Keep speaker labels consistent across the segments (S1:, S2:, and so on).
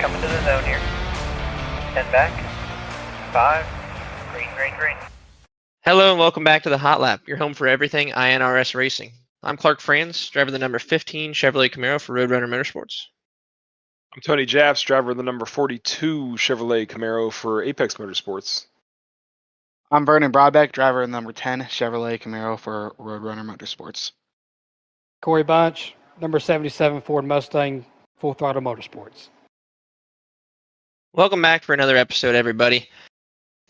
S1: coming to the zone here. 10 back. 5. Green, green, green.
S2: Hello and welcome back to the Hot Lap, your home for everything INRS racing. I'm Clark Franz, driver of the number 15 Chevrolet Camaro for Roadrunner Motorsports.
S3: I'm Tony Jafts, driver of the number 42 Chevrolet Camaro for Apex Motorsports.
S4: I'm Vernon Broadbeck, driver of the number 10 Chevrolet Camaro for Roadrunner Motorsports.
S5: Corey Bunch, number 77 Ford Mustang, Full Throttle Motorsports.
S2: Welcome back for another episode, everybody.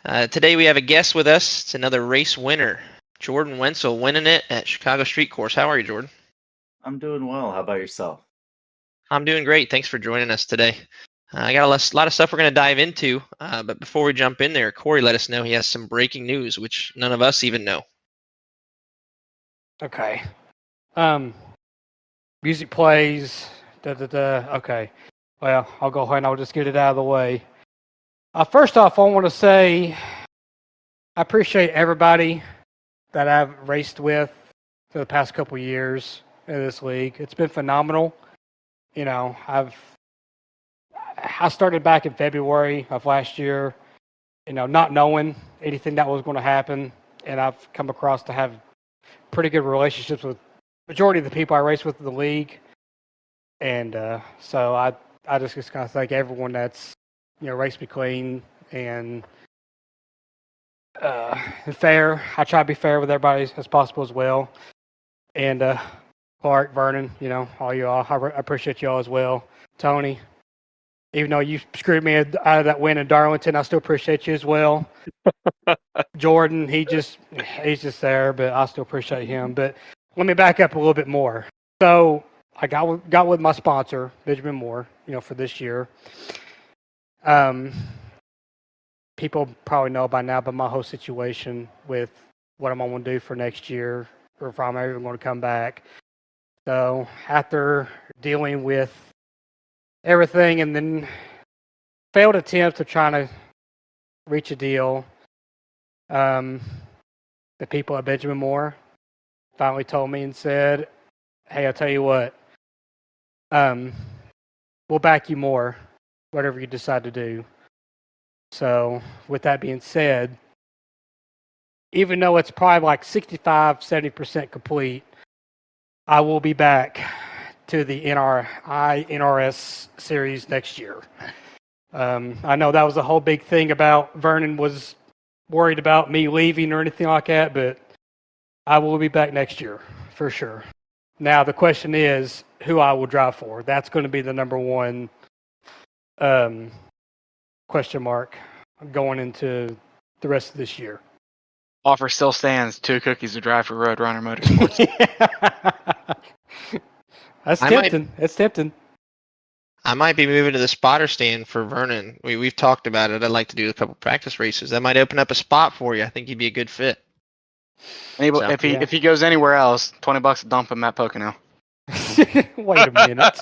S2: Today we have a guest with us. It's another race winner, Jordan Wentzel, winning it at Chicago Street Course. How are you, Jordan?
S6: I'm doing well. How about yourself?
S2: I'm doing great. Thanks for joining us today. I got a lot of stuff we're going to dive into, but before we jump in there, Corey let us know he has some breaking news, which none of us even know.
S5: Okay. Music plays. Okay. Well, I'll go ahead and I'll just get it out of the way. First off, I want to say I appreciate everybody that I've raced with for the past couple of years in this league. It's been phenomenal. You know, I started back in February of last year, you know, not knowing anything that was going to happen, and I've come across to have pretty good relationships with majority of the people I race with in the league, and so I just kind of thank everyone that's, you know, raced me clean and fair. I try to be fair with everybody as possible as well, and Clark, Vernon, you know, all you all, I appreciate you all as well. Tony, even though you screwed me out of that win in Darlington, I still appreciate you as well. Jordan, he's just there, but I still appreciate him. But let me back up a little bit more. So I got with my sponsor, Benjamin Moore, you know, for this year. People probably know by now about my whole situation with what I'm going to do for next year, or if I'm ever going to come back. So after dealing with everything and then failed attempts of trying to reach a deal, the people at Benjamin Moore finally told me and said, "Hey, I'll tell you what, we'll back you more, whatever you decide to do." So with that being said, even though it's probably like 65-70% complete, I will be back to the NRS series next year. I know that was a whole big thing about Vernon was worried about me leaving or anything like that, but I will be back next year for sure. Now the question is who I will drive for. That's going to be the number one question mark going into the rest of this year.
S4: Offer still stands, 2 cookies to drive for Roadrunner Motorsports.
S5: That's tempting. It's tempting.
S2: I might be moving to the spotter stand for Vernon. We've talked about it. I'd like to do a couple practice races. That might open up a spot for you. I think he'd be a good fit.
S4: If he goes anywhere else, $20 to dump him at Pocono.
S5: Wait a minute.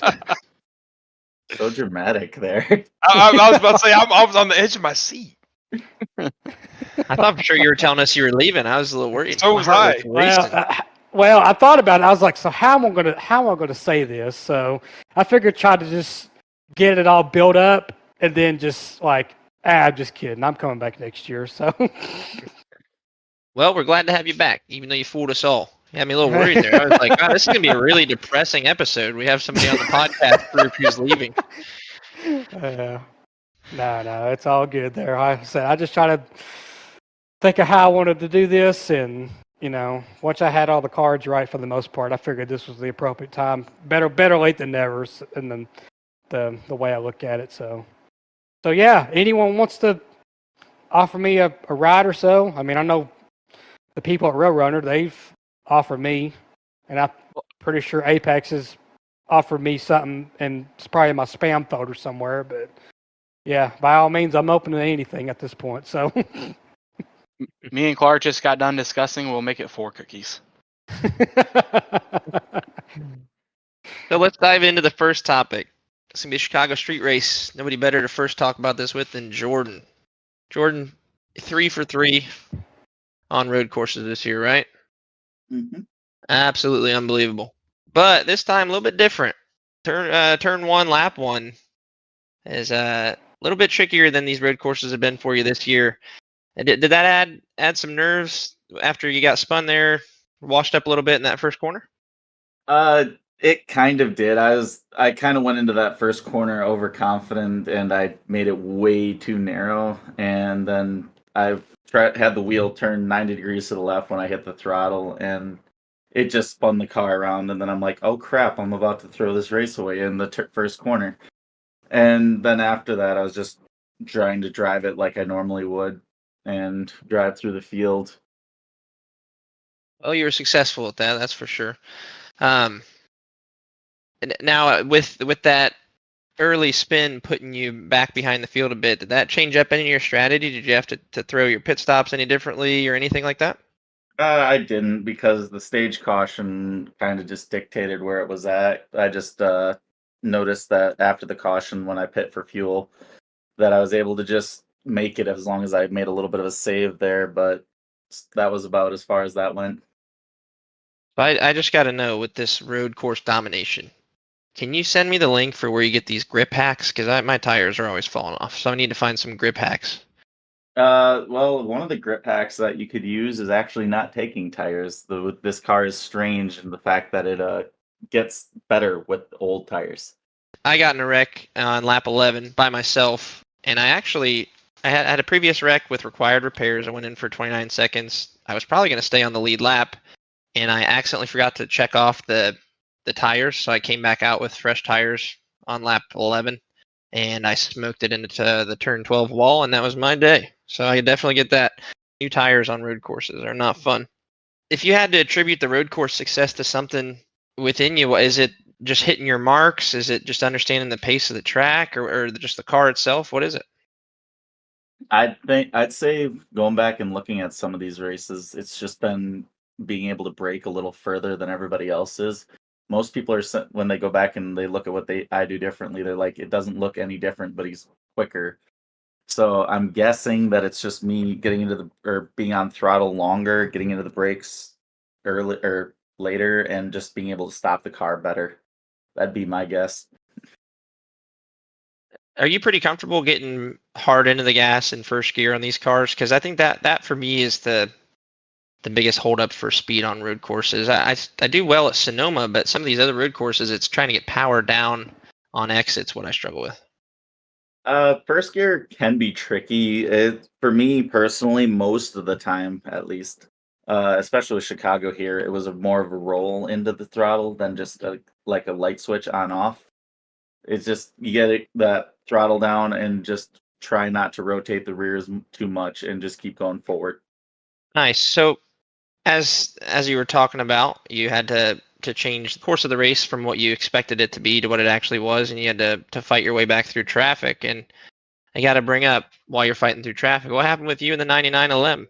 S6: So dramatic there.
S3: I was about to say, I was on the edge of my seat.
S2: I thought for sure you were telling us you were leaving. I was a little worried.
S3: So was I.
S5: Well, I thought about it. I was like, so how am I going to say this? So I figured try to just get it all built up and then just like, I'm just kidding. I'm coming back next year. So.
S2: Well, we're glad to have you back, even though you fooled us all. You had me a little worried there. I was like, wow, this is going to be a really depressing episode. We have somebody on the podcast group who's leaving.
S5: No, it's all good there. Like I said, I just try to think of how I wanted to do this, and you know, once I had all the cards right for the most part, I figured this was the appropriate time. Better late than never, and then the way I look at it. So yeah, anyone wants to offer me a ride or so? I mean, I know the people at Roadrunner, they've offered me, and I'm pretty sure Apex has offered me something, and it's probably in my spam folder somewhere. But yeah, by all means, I'm open to anything at this point. So.
S4: Me and Clark just got done discussing. We'll make it 4 cookies.
S2: So let's dive into the first topic. It's going to be a Chicago street race. Nobody better to first talk about this with than Jordan. Jordan, 3 for 3 on road courses this year, right?
S6: Mm-hmm.
S2: Absolutely unbelievable. But this time a little bit different. Turn 1, lap 1. is a little bit trickier than these road courses have been for you this year. Did that add some nerves after you got spun there, washed up a little bit in that first corner?
S6: It kind of did. I kind of went into that first corner overconfident, and I made it way too narrow. And then I had the wheel turn 90 degrees to the left when I hit the throttle, and it just spun the car around. And then I'm like, oh crap, I'm about to throw this race away in the first corner. And then after that, I was just trying to drive it like I normally would and drive through the field.
S2: Well, you were successful at that, that's for sure. Now, with that early spin putting you back behind the field a bit, did that change up any of your strategy? Did you have to throw your pit stops any differently or anything like that?
S6: I didn't, because the stage caution kind of just dictated where it was at. I just noticed that after the caution, when I pit for fuel, that I was able to just make it as long as I made a little bit of a save there, but that was about as far as that went.
S2: I just got to know, with this road course domination, can you send me the link for where you get these grip hacks? Because my tires are always falling off, so I need to find some grip hacks.
S6: Well, one of the grip hacks that you could use is actually not taking tires. This car is strange in the fact that it gets better with old tires.
S2: I got in a wreck on lap 11 by myself, and I had a previous wreck with required repairs. I went in for 29 seconds. I was probably going to stay on the lead lap, and I accidentally forgot to check off the tires, so I came back out with fresh tires on lap 11, and I smoked it into the turn 12 wall, and that was my day. So I definitely get that. New tires on road courses are not fun. If you had to attribute the road course success to something within you, is it just hitting your marks? Is it just understanding the pace of the track, or just the car itself? What is it?
S6: I'd say going back and looking at some of these races, it's just been being able to brake a little further than everybody else is. Most people when they go back and they look at what I do differently, they're like, it doesn't look any different, but he's quicker. So I'm guessing that it's just me getting into or being on throttle longer, getting into the brakes early or later, and just being able to stop the car better. That'd be my guess.
S2: Are you pretty comfortable getting hard into the gas in first gear on these cars? Because I think that for me is the biggest holdup for speed on road courses. I do well at Sonoma, but some of these other road courses, it's trying to get power down on exits what I struggle with.
S6: First gear can be tricky. For me personally, most of the time, at least, especially with Chicago here, it was more of a roll into the throttle than just like a light switch on off. It's just you get that throttle down and just try not to rotate the rears too much and just keep going forward.
S2: Nice. So as you were talking about, you had to change the course of the race from what you expected it to be to what it actually was, and you had to fight your way back through traffic. And I got to bring up, while you're fighting through traffic, what happened with you in the 99 LM?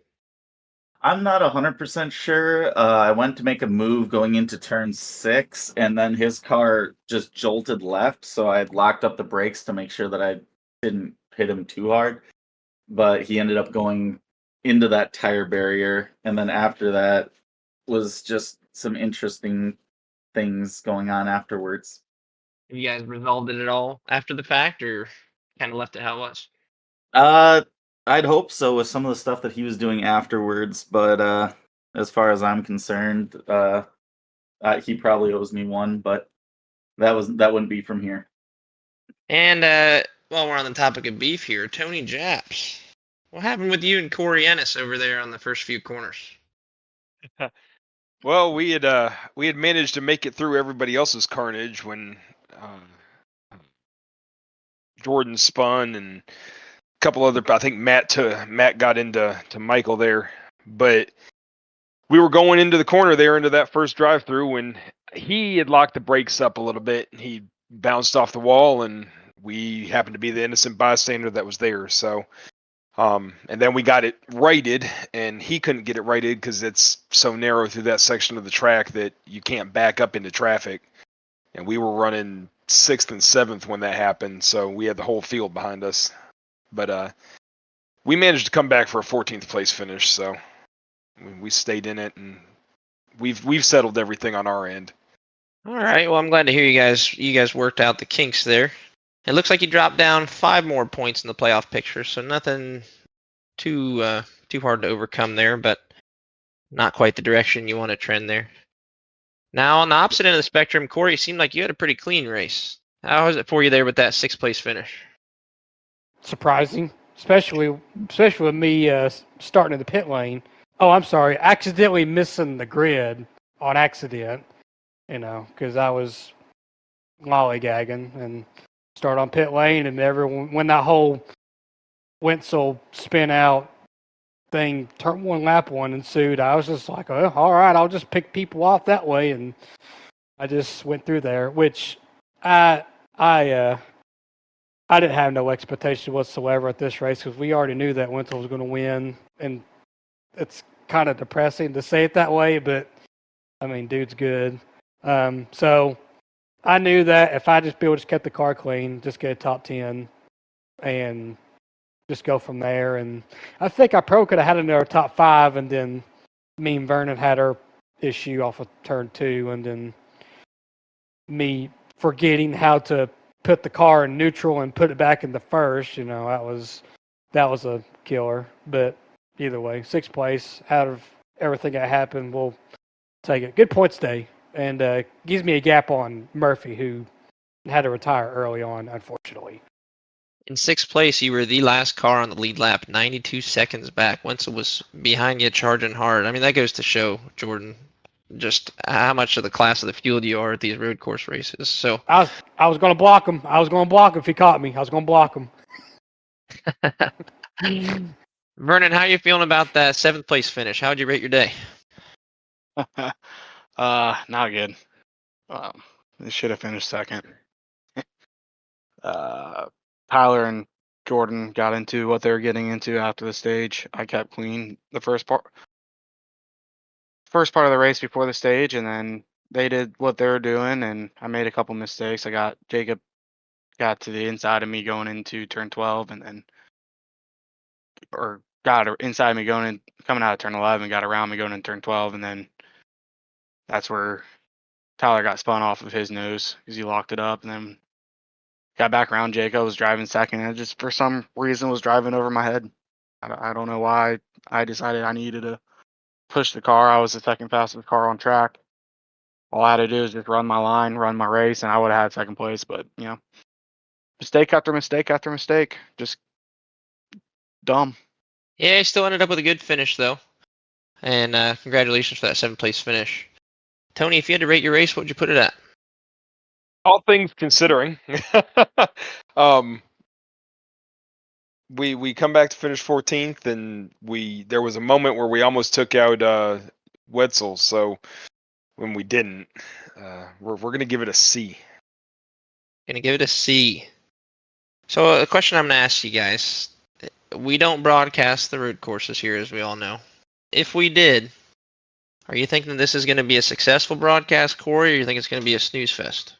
S6: I'm not 100% sure. I went to make a move going into turn 6, and then his car just jolted left, so I had locked up the brakes to make sure that I didn't hit him too hard. But he ended up going into that tire barrier, and then after that was just some interesting things going on afterwards.
S2: Have you guys resolved it at all after the fact, or kind of left it how it was?
S6: I'd hope so with some of the stuff that he was doing afterwards, but as far as I'm concerned, he probably owes me one, but that wouldn't be from here.
S2: And while we're on the topic of beef here, Tony Japs, what happened with you and Corey Ennis over there on the first few corners?
S3: Well, we had managed to make it through everybody else's carnage when Jordan spun and a couple other. I think Matt got into Michael there, but we were going into the corner there into that first drive-through when he had locked the brakes up a little bit and he bounced off the wall, and we happened to be the innocent bystander that was there. So, and then we got it righted, and he couldn't get it righted because it's so narrow through that section of the track that you can't back up into traffic. And we were running 6th and 7th when that happened, so we had the whole field behind us. But we managed to come back for a 14th place finish, so we stayed in it, and we've settled everything on our end.
S2: All right. Well, I'm glad to hear you guys worked out the kinks there. It looks like you dropped down 5 more points in the playoff picture, so nothing too hard to overcome there, but not quite the direction you want to trend there. Now, on the opposite end of the spectrum, Corey, it seemed like you had a pretty clean race. How was it for you there with that 6th place finish?
S5: Surprising, especially with me starting in the pit lane. Oh, I'm sorry, accidentally missing the grid on accident. Because I was lollygagging and start on pit lane, and when that whole Wentzel spin out thing, turn one lap one ensued, I was just like, oh, all right, I'll just pick people off that way, and I just went through there, which I didn't have no expectation whatsoever at this race because we already knew that Wentzel was going to win, and it's kind of depressing to say it that way, but I mean, dude's good. So I knew that if I just kept the car clean, just get a top 10, and just go from there. And I think I probably could have had another top 5, and then me and Vernon had our issue off of turn 2, and then me forgetting how to put the car in neutral and put it back in the first. That was a killer. But either way, 6th place out of everything that happened, we'll take it. Good points day, and gives me a gap on Murphy, who had to retire early on, unfortunately.
S2: In 6th place, you were the last car on the lead lap, 92 seconds back. Wentzel was behind you, charging hard. I mean, that goes to show, Jordan, just how much of the class of the field you are at these road course races. So
S5: I was going to block him. I was going to block him if he caught me. I was going to block him.
S2: Vernon, how are you feeling about that 7th place finish? How would you rate your day?
S4: Not good. They should have finished second. Tyler and Jordan got into what they were getting into after the stage. I kept clean the first part of the race before the stage, and then they did what they were doing, and I made a couple mistakes. Jacob got to the inside of me going into turn 12, got inside me coming out of turn 11, got around me going in turn 12, and then that's where Tyler got spun off of his nose because he locked it up, and then got back around. Jacob was driving second, and it just for some reason was driving over my head. I don't know why. I decided I needed to push the car. I was the second fastest car on track. All I had to do is just run my line, run my race, and I would have had second place. But mistake after mistake after mistake, just dumb.
S2: Yeah, he still ended up with a good finish, though. And congratulations for that 7th place finish. Tony, if you had to rate your race, what would you put it at?
S3: All things considering, we come back to finish 14th, and there was a moment where we almost took out Wetzel. So when we didn't, we're gonna give it a C.
S2: Gonna give it a C. So a question I'm gonna ask you guys: we don't broadcast the road courses here, as we all know. If we did, are you thinking this is going to be a successful broadcast, Corey, or you think it's going to be a snooze fest?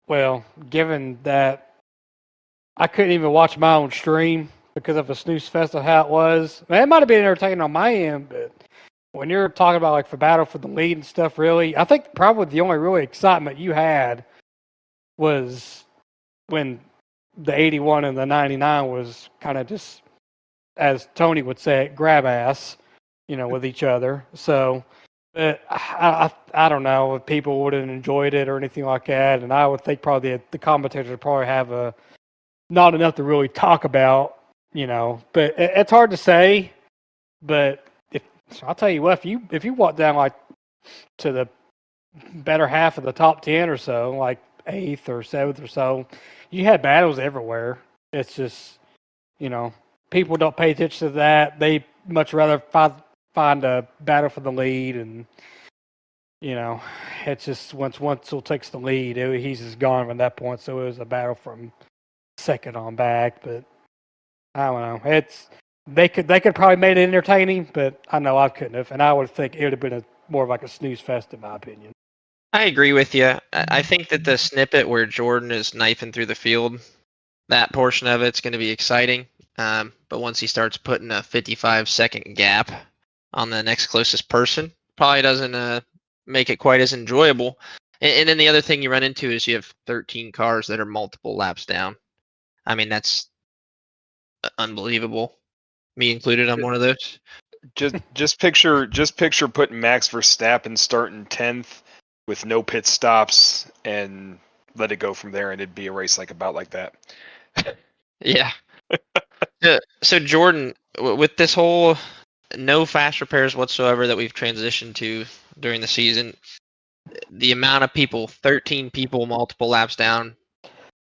S5: Well, given that I couldn't even watch my own stream because of a snooze fest of how it was, it might have been entertaining on my end, but when you're talking about like for battle for the lead and stuff, really, I think probably the only really excitement you had was when the 81 and the 99 was kind of just, as Tony would say, grab ass, with each other. So I don't know if people would have enjoyed it or anything like that. And I would think probably the commentators would probably have not enough to really talk about, But it's hard to say. But I'll tell you what, if you walk down like to the better half of the top 10 or so, like 8th or 7th or so, you had battles everywhere. It's just, people don't pay attention to that. They much rather find a battle for the lead, and it's just once Wentzel takes the lead, he's just gone from that point. So it was a battle from second on back. But I don't know. They could probably made it entertaining, but I know I couldn't have, and I would think it would have been more of like a snooze fest in my opinion.
S2: I agree with you. I think that the snippet where Jordan is knifing through the field, that portion of it's going to be exciting. But once he starts putting a 55-second gap on the next closest person, probably doesn't make it quite as enjoyable. And then the other thing you run into is you have 13 cars that are multiple laps down. I mean, that's unbelievable. Me included, I'm one of those.
S3: Just picture putting Max Verstappen starting 10th with no pit stops and let it go from there, and it'd be a race about like that.
S2: Yeah. So Jordan, with this whole no fast repairs whatsoever that we've transitioned to during the season, the amount of people, 13 people, multiple laps down,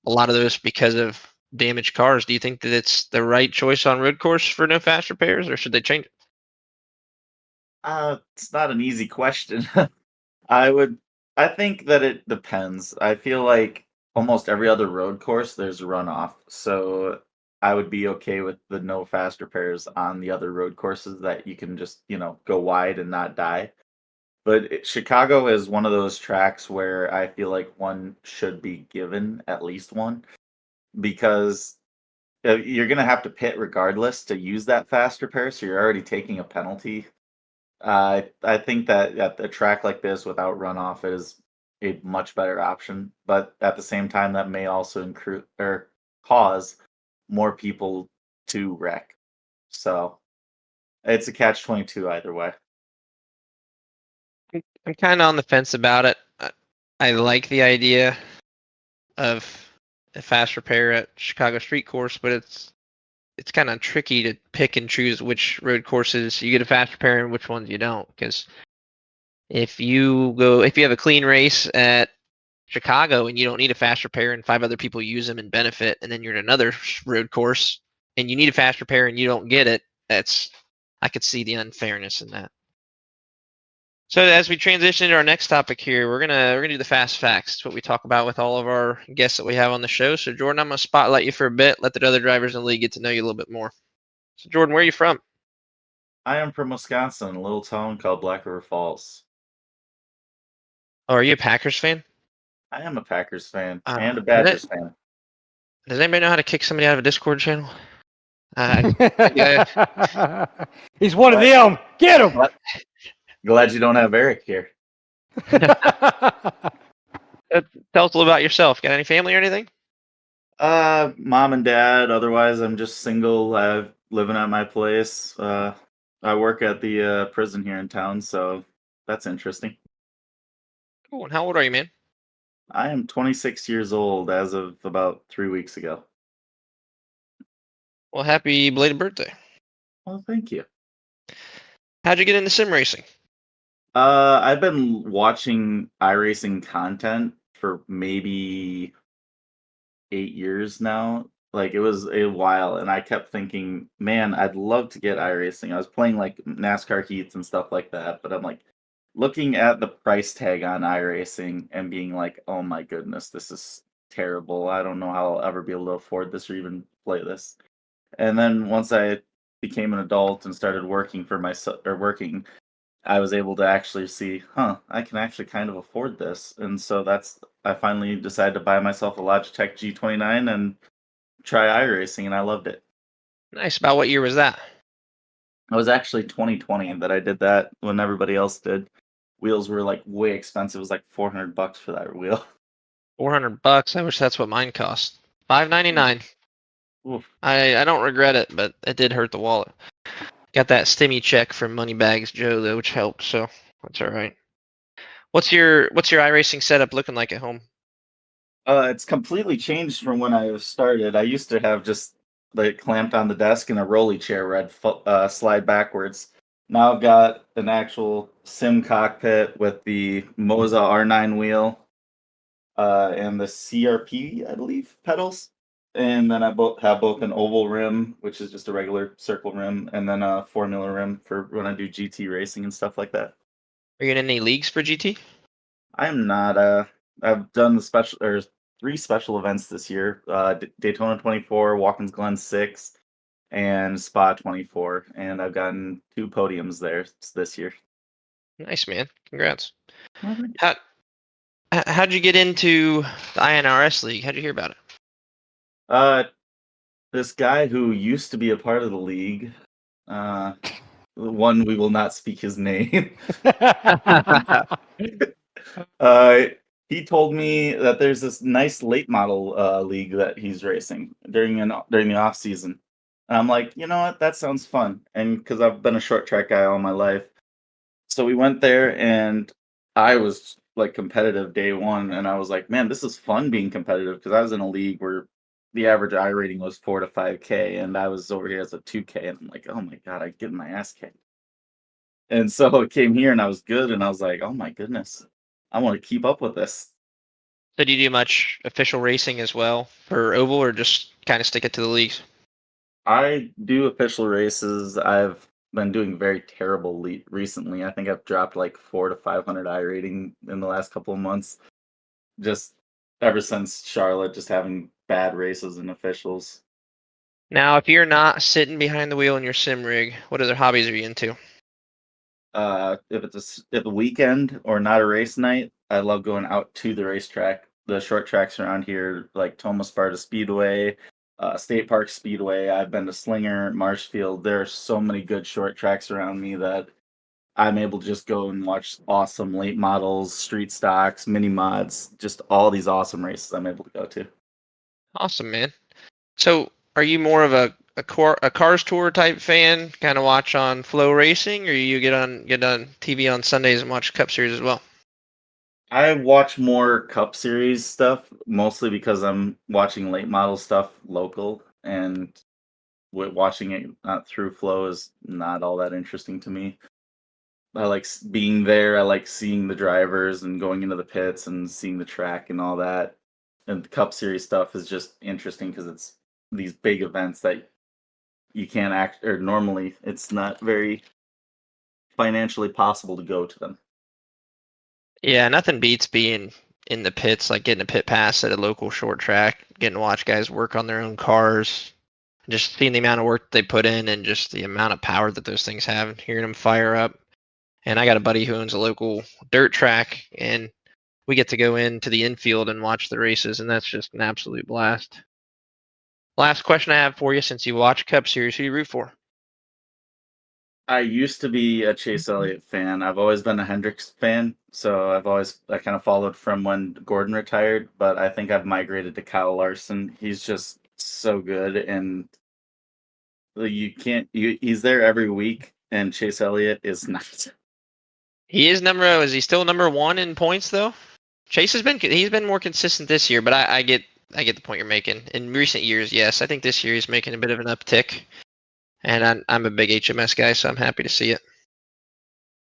S2: a lot of those because of damaged cars. Do you think that it's the right choice on road course for no fast repairs, or should they change it?
S6: It's not an easy question. I think that it depends. I feel like almost every other road course there's runoff, so I would be okay with the no fast repairs on the other road courses that you can just go wide and not die. But Chicago is one of those tracks where I feel like one should be given at least one because you're gonna have to pit regardless to use that fast repair, so you're already taking a penalty. I think that at a track like this without runoff is a much better option, but at the same time, that may also cause more people to wreck. So it's a catch-22 either way.
S2: I'm kind of on the fence about it. I like the idea of a fast repair at Chicago Street Course, but it's kind of tricky to pick and choose which road courses you get a fast repair and which ones you don't. Because if you have a clean race at Chicago and you don't need a fast repair and 5 other people use them and benefit, and then you're at another road course and you need a fast repair and you don't get it, I could see the unfairness in that. So as we transition into our next topic here, we're gonna do the fast facts. It's what we talk about with all of our guests that we have on the show. So Jordan, I'm gonna spotlight you for a bit, let the other drivers in the league get to know you a little bit more. So Jordan, where are you from?
S6: I am from Wisconsin, a little town called Black River Falls.
S2: Oh, are you a Packers fan?
S6: I am a Packers fan
S2: Uh,
S6: and a Badgers fan.
S2: Does anybody know how to kick somebody out of a Discord channel? Yeah.
S5: He's one of them. Get him.
S6: Glad you don't have Eric here.
S2: Tell us a little about yourself. Got any family or anything?
S6: Mom and dad. Otherwise, I'm just single. I'm living at my place. I work at the prison here in town, so that's interesting.
S2: Cool. And how old are you, man?
S6: I am 26 years old as of about 3 weeks ago.
S2: Well, happy belated birthday.
S6: Well, thank you.
S2: How'd you get into sim racing?
S6: I've been watching iRacing content for maybe 8 years now. Like it was a while, and I kept thinking, man, I'd love to get iRacing. I was playing like NASCAR heats and stuff like that, but I'm like looking at the price tag on iRacing and being like, oh my goodness, this is terrible. I don't know how I'll ever be able to afford this or even play this. And then once I became an adult and started working for myself or working, I was able to actually see, I can actually kind of afford this. And so I finally decided to buy myself a Logitech G29 and try iRacing, and I loved it.
S2: Nice. About what year was that?
S6: It was actually 2020 that I did that when everybody else did. Wheels were like way expensive. It was like $400 for that wheel.
S2: $400. I wish that's what mine cost. $599.
S6: Oof.
S2: I don't regret it, but it did hurt the wallet. Got that stimmy check from Moneybags Joe though, which helped, so that's all right. What's your iRacing setup looking like at home?
S6: It's completely changed from when I started. I used to have just like clamped on the desk and a rolly chair where I'd slide backwards. Now I've got an actual sim cockpit with the Moza R9 wheel and the CRP, I believe, pedals. And then I have both an oval rim, which is just a regular circle rim, and then a formula rim for when I do GT racing and stuff like that.
S2: Are you in any leagues for GT?
S6: I'm not. I've done the 3 special events this year: Daytona 24, Watkins Glen 6, and Spa 24, and I've gotten 2 podiums there this year.
S2: Nice, man. Congrats.
S6: Well, thank you.
S2: How'd you get into the INRS league? How'd you hear about it?
S6: This guy who used to be a part of the league, one we will not speak his name. he told me that there's this nice late model league that he's racing during the off season. And I'm like, you know what? That sounds fun. And because I've been a short track guy all my life, so we went there, and I was like competitive day one, and I was like, man, this is fun being competitive because I was in a league where the average I rating was 4 to 5K, and I was over here as a 2K, and I'm like, oh my god, I get my ass kicked. And so I came here, and I was good, and I was like, oh my goodness, I want to keep up with this.
S2: So do you do much official racing as well for Oval, or just kind of stick it to the leagues?
S6: I do official races. I've been doing very terrible recently. I think I've dropped like 4 to 500 I rating in the last couple of months. Just ever since Charlotte, just having bad races and officials.
S2: Now, if you're not sitting behind the wheel in your sim rig, what other hobbies are you into?
S6: If it's if a weekend or not a race night, I love going out to the racetrack. The short tracks around here, like Thomas Sparta Speedway, State Park Speedway. I've been to Slinger, Marshfield. There are so many good short tracks around me that I'm able to just go and watch awesome late models, street stocks, mini mods, just all these awesome races I'm able to go to.
S2: Awesome, man. So, are you more of a cars tour type fan? Kind of watch on Flow Racing, or you get on TV on Sundays and watch Cup Series as well?
S6: I watch more Cup Series stuff, mostly because I'm watching late model stuff local, and watching it through Flow is not all that interesting to me. I like being there. I like seeing the drivers and going into the pits and seeing the track and all that. And the Cup Series stuff is just interesting because it's these big events that you can't act, or normally it's not very financially possible to go to them.
S2: Yeah, nothing beats being in the pits, like getting a pit pass at a local short track, getting to watch guys work on their own cars, just seeing the amount of work they put in and just the amount of power that those things have, hearing them fire up. And I got a buddy who owns a local dirt track, and we get to go into the infield and watch the races, and that's just an absolute blast. Last question I have for you, since you watch Cup Series, who do you root for?
S6: I used to be a Chase Elliott fan. I've always been a Hendricks fan, so I kind of followed from when Gordon retired, but I think I've migrated to Kyle Larson. He's just so good, and he's there every week, and Chase Elliott is not.
S2: He is is he still number one in points though? He's been more consistent this year, but I get the point you're making. In recent years, yes, I think this year he's making a bit of an uptick, and I'm a big HMS guy, so I'm happy to see it.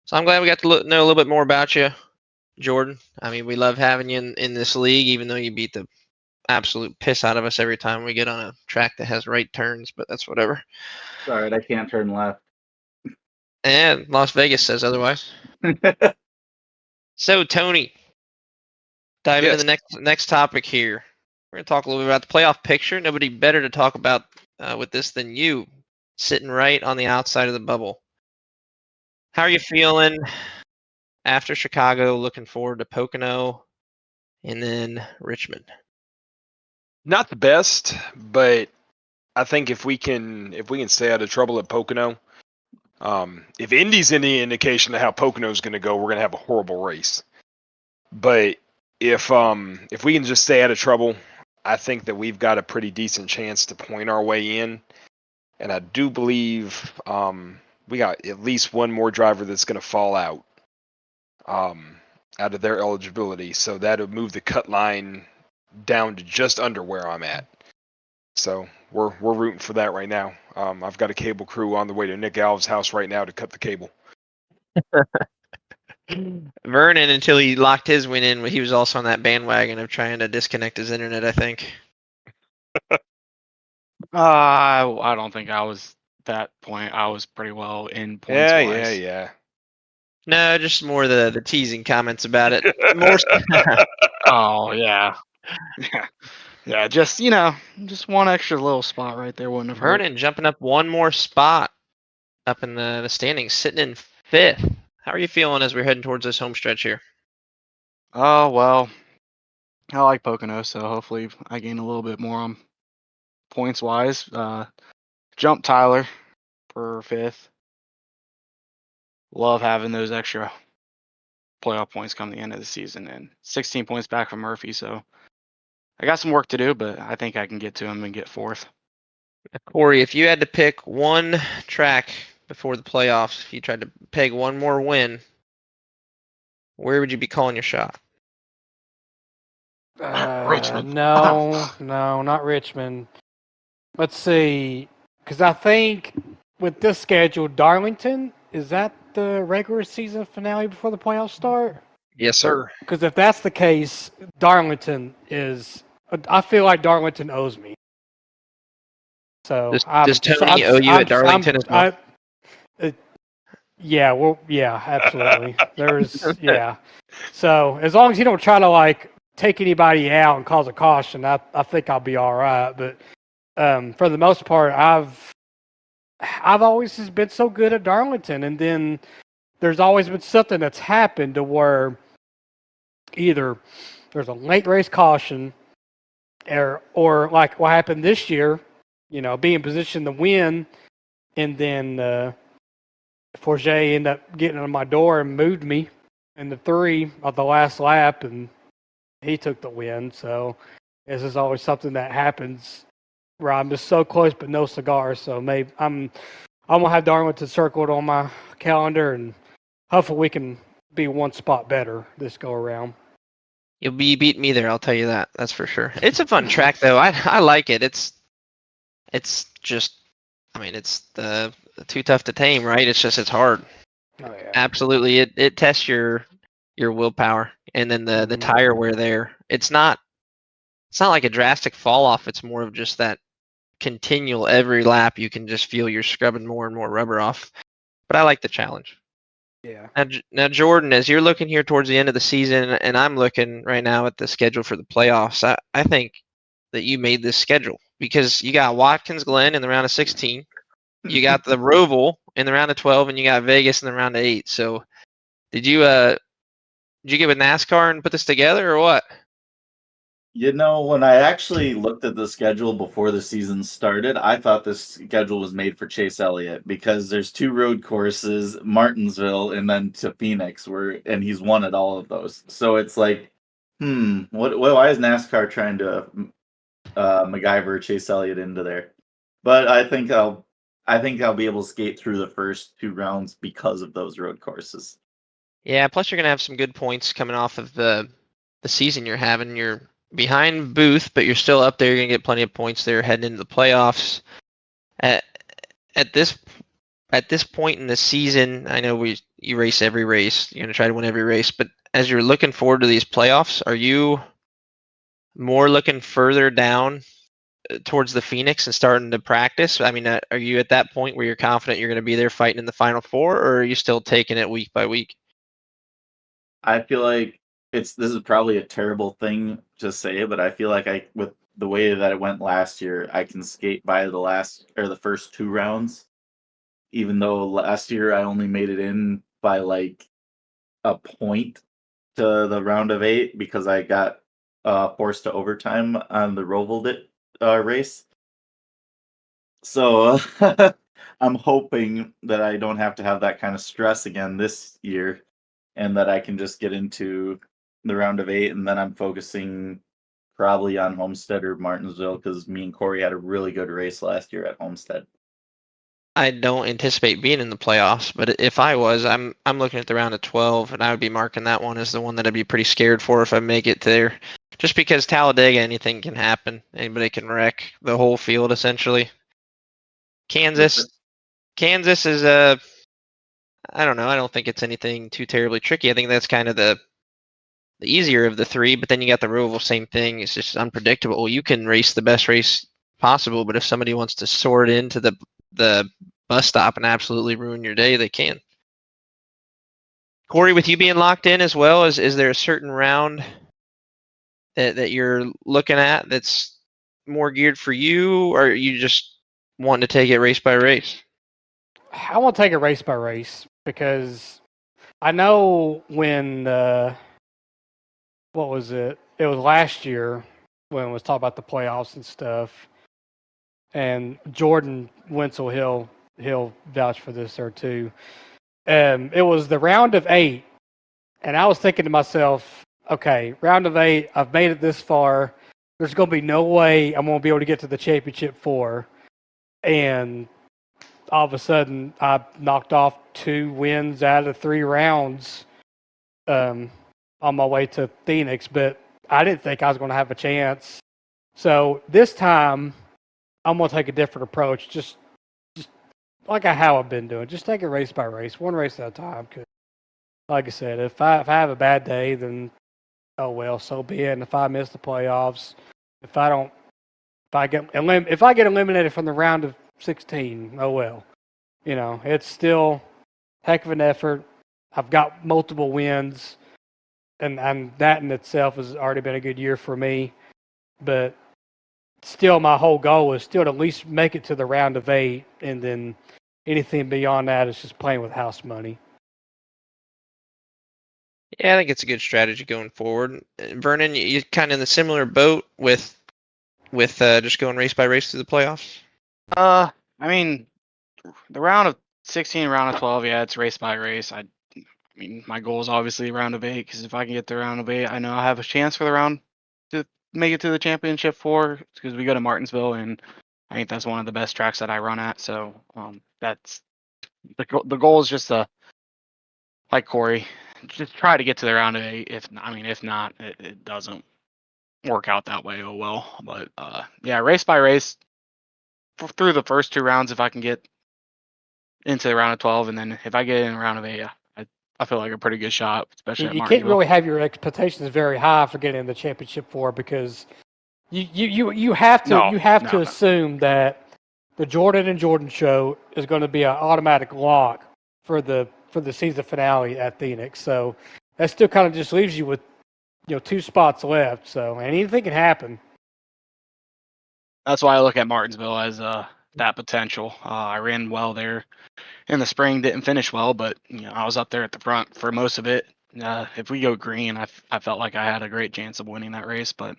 S2: So I'm glad we got to know a little bit more about you, Jordan. I mean, we love having you in this league, even though you beat the absolute piss out of us every time we get on a track that has right turns, but that's whatever.
S6: Sorry, I can't turn left.
S2: And Las Vegas says otherwise. So Tony, dive into
S3: Yes.
S2: the next topic here. We're gonna talk a little bit about the playoff picture. Nobody better to talk about with this than you, sitting right on the outside of the bubble. How are you feeling after Chicago? Looking forward to Pocono and then Richmond.
S3: Not the best, but I think if we can stay out of trouble at Pocono, if Indy's any indication of how Pocono is going to go, we're going to have a horrible race. But if we can just stay out of trouble, I think that we've got a pretty decent chance to point our way in. And I do believe we got at least one more driver that's going to fall out of their eligibility. So that would move the cut line down to just under where I'm at. So we're rooting for that right now. I've got a cable crew on the way to Nick Alves' house right now to cut the cable.
S2: Vernon, until he locked his win in, he was also on that bandwagon of trying to disconnect his internet, I think.
S4: I don't think I was that point. I was pretty well in points wise.
S3: Yeah.
S2: No, just more the teasing comments about it. More.
S4: Oh yeah. Yeah. Just just one extra little spot right there wouldn't have hurt.
S2: Vernon jumping up one more spot up in the standings, sitting in 5th. How are you feeling as we're heading towards this home stretch here?
S4: Oh well, I like Pocono, so hopefully I gain a little bit more on points wise. Jump Tyler for 5th. Love having those extra playoff points come the end of the season, and 16 points back from Murphy. So I got some work to do, but I think I can get to him and get fourth.
S2: Corey, if you had to pick one track before the playoffs, if you tried to peg one more win, where would you be calling your shot?
S4: Richmond.
S5: No, not Richmond. Let's see, because I think with this schedule, Darlington, is that the regular season finale before the playoffs start?
S3: Yes, sir.
S5: Because if that's the case, Darlington is. I feel like Darlington owes me. So
S2: Does Tony owe you at Darlington as well?
S5: Yeah, well, yeah, absolutely. Yeah. So as long as you don't try to like take anybody out and cause a caution, I think I'll be all right. But for the most part, I've always just been so good at Darlington, and then there's always been something that's happened to where either there's a late race caution, or like what happened this year, be in position to win, and then Forget ended up getting on my door and moved me in the 3 of the last lap, and he took the win. So this is always something that happens where I'm just so close but no cigar. So maybe I'm gonna have Darlington circled on my calendar, and hopefully we can be one spot better this go around.
S2: You'll be beating me there, I'll tell you that. That's for sure. It's a fun track though. I like it. It's just, I mean, it's too tough to tame, right? It's hard.
S5: Oh yeah.
S2: Absolutely. It tests your willpower, and then the tire wear there. It's not like a drastic fall off. It's more of just that continual every lap you can just feel you're scrubbing more and more rubber off. But I like the challenge.
S5: Yeah.
S2: Now, Jordan, as you're looking here towards the end of the season, and I'm looking right now at the schedule for the playoffs, I think that you made this schedule because you got Watkins Glen in the round of 16, you got the Roval in the round of 12, and you got Vegas in the round of 8. So, did you get with NASCAR and put this together, or what?
S6: When I actually looked at the schedule before the season started, I thought this schedule was made for Chase Elliott because there's 2 road courses, Martinsville and then to Phoenix, and he's won at all of those. So it's like, why is NASCAR trying to MacGyver Chase Elliott into there? But I think I'll be able to skate through the first 2 rounds because of those road courses.
S2: Yeah, plus you're gonna have some good points coming off of the season you're having. You're behind Booth, but you're still up there. You're gonna get plenty of points there heading into the playoffs. At this point in the season, I know you race every race. You're gonna try to win every race, but as you're looking forward to these playoffs, are you more looking further down towards the Phoenix and starting to practice? I mean, are you at that point where you're confident you're going to be there fighting in the Final Four, or are you still taking it week by week?
S6: I feel like this is probably a terrible thing to say, but I feel like with the way that it went last year, I can skate by the first 2 rounds, even though last year I only made it in by like a point to the round of 8 because I got forced to overtime on the Roval race. So I'm hoping that I don't have to have that kind of stress again this year, and that I can just get into the round of 8, and then I'm focusing probably on Homestead or Martinsville because me and Corey had a really good race last year at Homestead.
S2: I don't anticipate being in the playoffs, but if I was, I'm looking at the round of 12, and I would be marking that one as the one that I'd be pretty scared for if I make it there. Just because Talladega, anything can happen. Anybody can wreck the whole field, essentially. Kansas is I don't know. I don't think it's anything too terribly tricky. I think that's kind of the easier of the 3, but then you got the Roval, same thing. It's just unpredictable. You can race the best race possible, but if somebody wants to soar it into the bus stop and absolutely ruin your day, they can. Corey, with you being locked in as well, is there a certain round that you're looking at that's more geared for you, or are you just wanting to take it race by race?
S5: I want to take it race by race because I know when what was it? It was last year when it was talking about the playoffs and stuff. And Jordan Wentzel, he'll vouch for this there too. It was the round of 8, And I was thinking to myself, okay, round of 8, I've made it this far. There's going to be no way I'm going to be able to get to the championship 4. And all of a sudden, I knocked off 2 wins out of 3 rounds on my way to Phoenix. But I didn't think I was going to have a chance. So this time, I'm going to take a different approach. Just like how I've been doing. Just take it race by race, one race at a time. Because, like I said, if I have a bad day, then oh well, so be it. And if I miss the playoffs, if I get eliminated from the round of 16, oh well. You know, it's still heck of an effort. I've got multiple wins, and that in itself has already been a good year for me. But still, my whole goal is still to at least make it to the round of 8, and then anything beyond that is just playing with house money.
S2: Yeah, I think it's a good strategy going forward. Vernon, you're kind of in the similar boat with just going race by race through the playoffs.
S4: I mean, the round of 16, round of 12, yeah, it's race by race. I mean, my goal is obviously round of 8 because if I can get the round of 8, I know I have a chance for the round to make it to the championship 4 because we go to Martinsville and I think that's one of the best tracks that I run at. So that's the goal is just to, like Corey, just try to get to the round of 8. If not, it doesn't work out that way. Oh well. But yeah, race by race through the first 2 rounds if I can get into the round of 12, and then if I get in the round of 8, I feel like a pretty good shot, especially at
S5: You can't
S4: Martinsville.
S5: really have your expectations very high for getting in the championship 4 because you have to assume that the Jordan and Jordan show is going to be an automatic lock for the season finale at Phoenix. So that still kind of just leaves you with 2 spots left. So and anything can happen.
S4: That's why I look at Martinsville as that potential. I ran well there in the spring, didn't finish well, but I was up there at the front for most of it. If we go green, I felt like I had a great chance of winning that race. But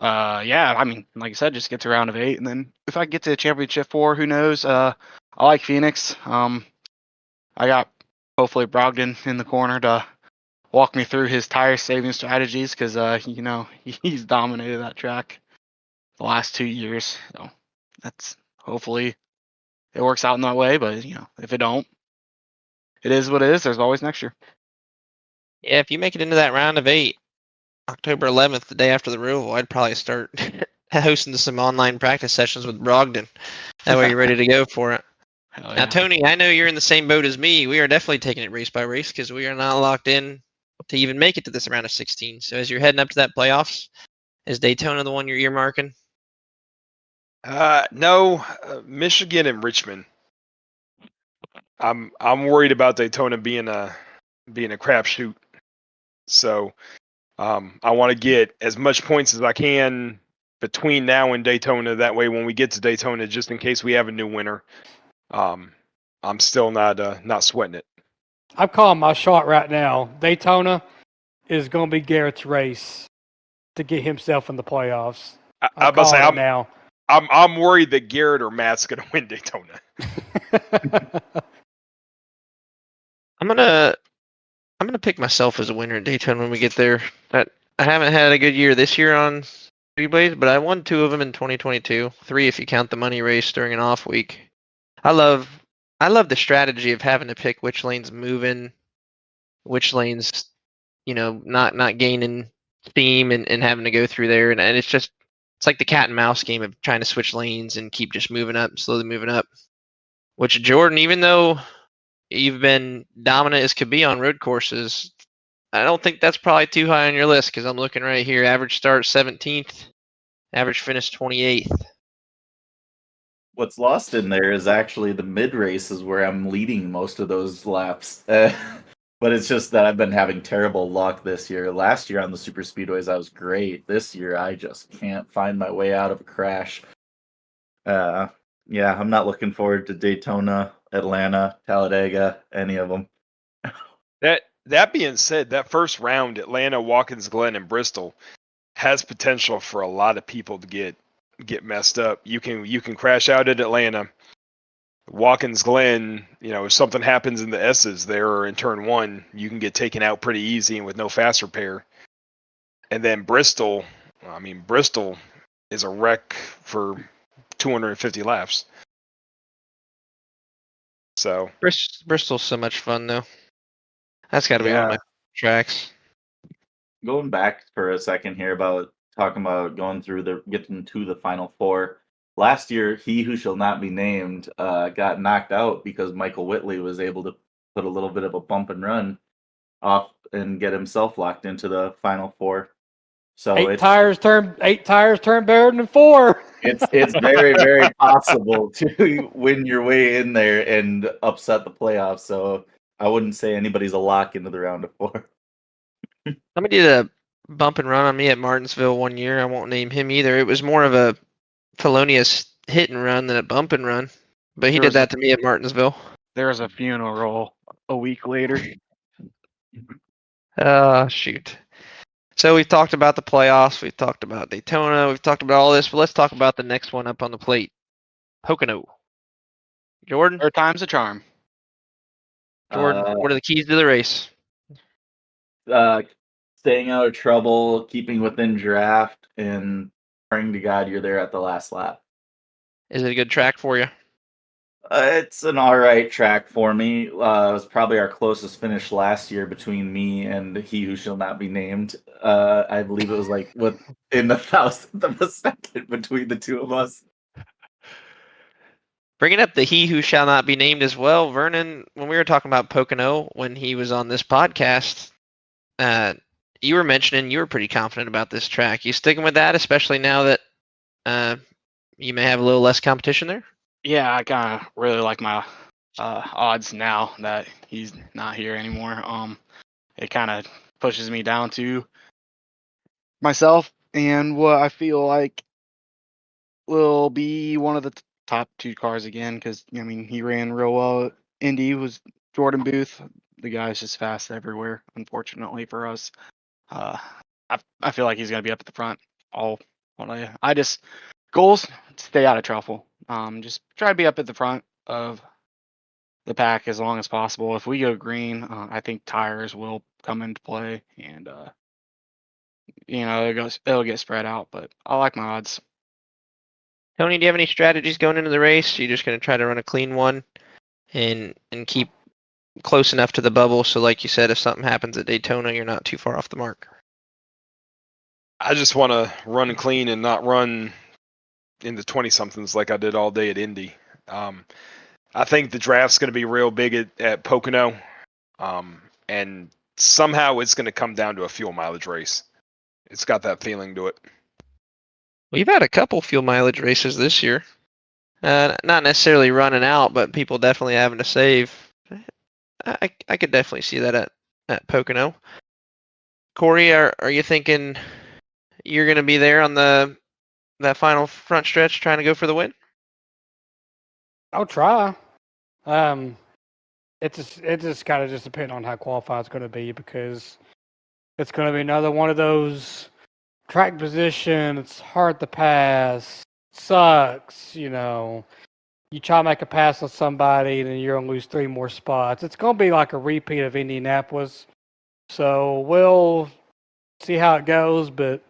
S4: yeah, I mean, like I said, just get to round of 8, and then if I get to the championship 4, who knows? I like Phoenix. I got hopefully Brogdon in the corner to walk me through his tire saving strategies because he's dominated that track the last 2 years. So that's hopefully it works out in that way. But if it don't, it is what it is. There's always next year.
S2: Yeah, if you make it into that round of 8, October 11th, the day after the Roval, I'd probably start hosting some online practice sessions with Brogdon. That way you're ready to go for it.
S4: Hell
S2: Now,
S4: yeah.
S2: Tony, I know you're in the same boat as me. We are definitely taking it race by race because we are not locked in to even make it to this round of 16. So as you're heading up to that playoffs, is Daytona the one you're earmarking?
S3: No, Michigan and Richmond. I'm worried about Daytona being a crapshoot. So I want to get as much points as I can between now and Daytona. That way, when we get to Daytona, just in case we have a new winner, I'm still not sweating it.
S5: I'm calling my shot right now. Daytona is going to be Garrett's race to get himself in the playoffs.
S3: I'm about to say
S5: now.
S3: I'm worried that Garrett or Matt's going to win Daytona.
S2: I'm gonna pick myself as a winner at Daytona when we get there. I haven't had a good year this year on Three Blades, but I won 2 of them in 2022. 3 if you count the money race during an off week. I love the strategy of having to pick which lanes move in, which lanes, not gaining steam and having to go through there, and it's like the cat and mouse game of trying to switch lanes and keep just moving up, slowly moving up. Which Jordan, even though you've been dominant as could be on road courses, I don't think that's probably too high on your list because I'm looking right here. Average start 17th, average finish 28th.
S6: What's lost in there is actually the mid races where I'm leading most of those laps. But it's just that I've been having terrible luck this year. Last year on the super speedways, I was great. This year, I just can't find my way out of a crash. Yeah, I'm not looking forward to Daytona, Atlanta, Talladega, any of them.
S3: That being said, that first round, Atlanta, Watkins Glen, and Bristol, has potential for a lot of people to get messed up. You can crash out at Atlanta, Watkins Glen, if something happens in the S's there or in turn 1, you can get taken out pretty easy and with no fast repair. And then Bristol is a wreck for 250 laps. So
S2: Bristol's so much fun though. That's got to be one of my tracks.
S6: Going back for a second here about talking about getting to the Final Four. Last year, he who shall not be named got knocked out because Michael Whitley was able to put a little bit of a bump and run off and get himself locked into the Final Four. So
S5: eight tires turn better than 4.
S6: It's very, very possible to win your way in there and upset the playoffs. So I wouldn't say anybody's a lock into the round of 4.
S2: Somebody did a bump and run on me at Martinsville one year. I won't name him either. It was more of a felonious hit and run than a bump and run. But he did that to me at Martinsville.
S4: There was a funeral a week later.
S2: Shoot. So we've talked about the playoffs. We've talked about Daytona. We've talked about all this. But let's talk about the next one up on the plate. Pocono. Jordan?
S4: Third time's a charm.
S2: Jordan, what are the keys to the race?
S6: Staying out of trouble, keeping within draft, and praying to God you're there at the last lap.
S2: Is it a good track for you?
S6: It's an all right track for me. It was probably our closest finish last year between me and he who shall not be named. I believe it was like in the thousandth of a second between the two of us.
S2: Bringing up the he who shall not be named as well, Vernon, when we were talking about Pocono when he was on this podcast, you were mentioning you were pretty confident about this track. You sticking with that, especially now that you may have a little less competition there?
S4: Yeah, I kind of really like my odds now that he's not here anymore. It kind of pushes me down to myself and what I feel like will be one of the top 2 cars again. Because he ran real well. Indy was Jordan Booth. The guy's just fast everywhere. Unfortunately for us, I feel like he's gonna be up at the front all day. I just goals stay out of trouble. Just try to be up at the front of the pack as long as possible. If we go green, I think tires will come into play, and it'll get spread out. But I like my odds.
S2: Tony, do you have any strategies going into the race? Are you just going to try to run a clean one and keep close enough to the bubble so, like you said, if something happens at Daytona, you're not too far off the mark?
S3: I just want to run clean and not run in the 20-somethings like I did all day at Indy. I think the draft's going to be real big at Pocono, and somehow it's going to come down to a fuel mileage race. It's got that feeling to it.
S2: We've had a couple fuel mileage races this year. Not necessarily running out, but people definitely having to save. I could definitely see that at Pocono. Corey, are you thinking you're going to be there on that final front stretch trying to go for the win?
S5: I'll try. It just kind of just depends on how qualified it's going to be, because it's going to be another one of those track position. It's hard to pass. Sucks. You try to make a pass on somebody, then you're going to lose 3 more spots. It's going to be like a repeat of Indianapolis. So we'll see how it goes, but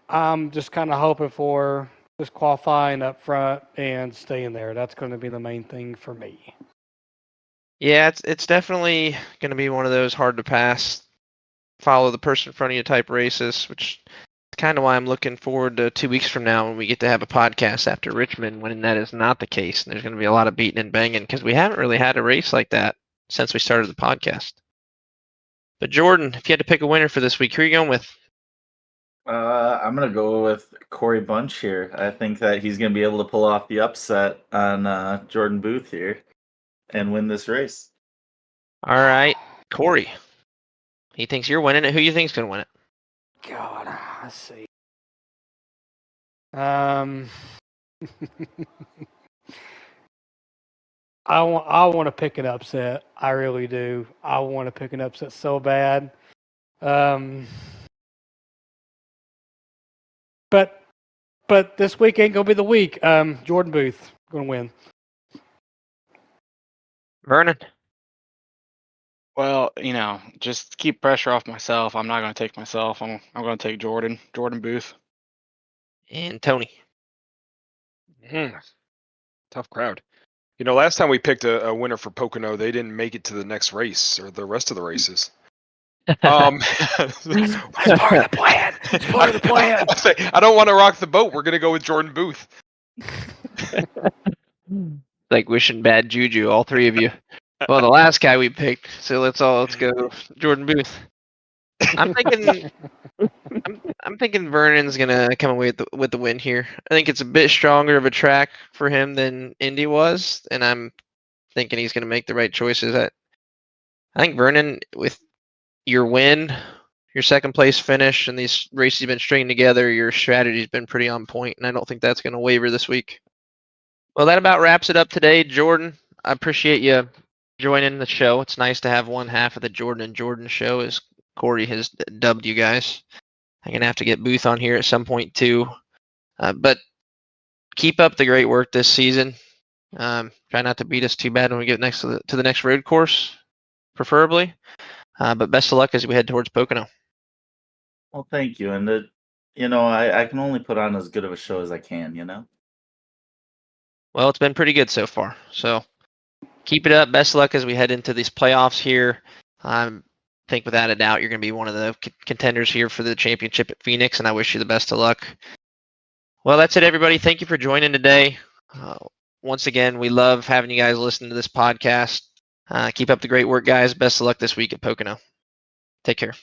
S5: I'm just kind of hoping for just qualifying up front and staying there. That's going to be the main thing for me.
S2: Yeah, it's definitely going to be one of those hard to pass, follow the person in front of you type races, which is kind of why I'm looking forward to 2 weeks from now when we get to have a podcast after Richmond, when that is not the case. And there's going to be a lot of beating and banging because we haven't really had a race like that since we started the podcast. But Jordan, if you had to pick a winner for this week, who are you going with?
S6: I'm going to go with Corey Bunch here. I think that he's going to be able to pull off the upset on Jordan Booth here and win this race.
S2: All right, Corey. He thinks you're winning it. Who do you think's going to win it?
S5: God, let's see. I want to pick an upset. I really do. I want to pick an upset so bad. But this week ain't gonna be the week. Jordan Booth gonna win.
S2: Vernon.
S4: Well, just keep pressure off myself. I'm not going to take myself. I'm going to take Jordan Booth.
S2: And Tony.
S3: Tough crowd. Last time we picked a winner for Pocono, they didn't make it to the next race or the rest of the races.
S2: That's
S3: part of the plan. It's part of the plan. I don't want to rock the boat. We're gonna go with Jordan Booth.
S2: Like wishing bad juju, all three of you. Well, the last guy we picked, so let's go Jordan Booth. I'm thinking Vernon's gonna come away with the win here. I think it's a bit stronger of a track for him than Indy was, and I'm thinking he's gonna make the right choices. I think Vernon, with your win, your second place finish, and these races you've been stringing together, your strategy's been pretty on point, and I don't think that's gonna waver this week. Well, that about wraps it up today, Jordan. I appreciate you joining the show. It's nice to have one half of the Jordan and Jordan show, as Corey has dubbed you guys. I'm gonna have to get Booth on here at some point too. But keep up the great work this season. Try not to beat us too bad when we get next to the next road course, preferably. But best of luck as we head towards Pocono.
S6: Well, thank you. And I can only put on as good of a show as I can.
S2: Well, it's been pretty good so far. So keep it up. Best of luck as we head into these playoffs here. I think without a doubt you're going to be one of the contenders here for the championship at Phoenix, and I wish you the best of luck. Well, that's it, everybody. Thank you for joining today. Once again, we love having you guys listen to this podcast. Keep up the great work, guys. Best of luck this week at Pocono. Take care.